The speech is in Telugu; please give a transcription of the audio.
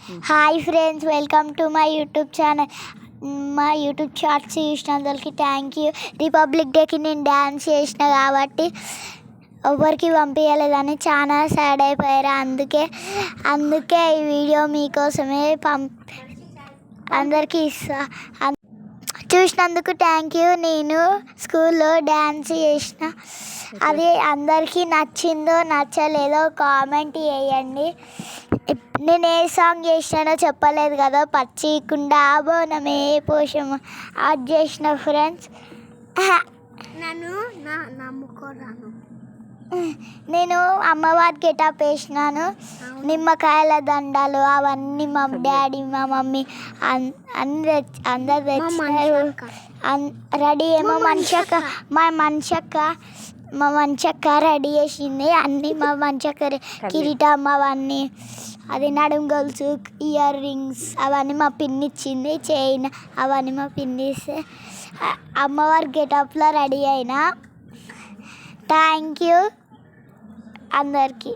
Hi friends, welcome to my YouTube channel. మా యూట్యూబ్ షార్ట్స్ చూసినందుకు థ్యాంక్ యూ. రిపబ్లిక్ డేకి నేను డ్యాన్స్ చేసిన కాబట్టి ఎవరికి పంపించలేదని చాలా సాడ్ అయిపోయారు. అందుకే ఈ వీడియో మీకోసమే అందరికీ ఇస్తా. చూసినందుకు థ్యాంక్ యూ. నేను స్కూల్లో డ్యాన్స్ చేసిన, అది అందరికీ నచ్చిందో నచ్చలేదో కామెంట్ చేయండి. నేను ఏ సాంగ్ చేసినానో చెప్పలేదు కదా, పచ్చికుండా బోనమే పోషమ అది చేసిన ఫ్రెండ్స్. నేను అమ్మవారి గెటప్ వేసినాను. నిమ్మకాయల దండాలు అవన్నీ మా డాడీ మా మమ్మీ అందరు తెచ్చినారు. రెడీ ఏమో మా మంచక్క రెడీ చేసింది అన్నీ. మా మంచక్క కిరీటం అవన్నీ, అది నడుము గొలుసు, ఇయర్ రింగ్స్ అవన్నీ మా పిన్ని ఇచ్చింది. చైన్ అవన్నీ మా పిన్ని ఇస్తే అమ్మవారి గెటప్లో రెడీ అయినా. థ్యాంక్ యూ అందరికీ.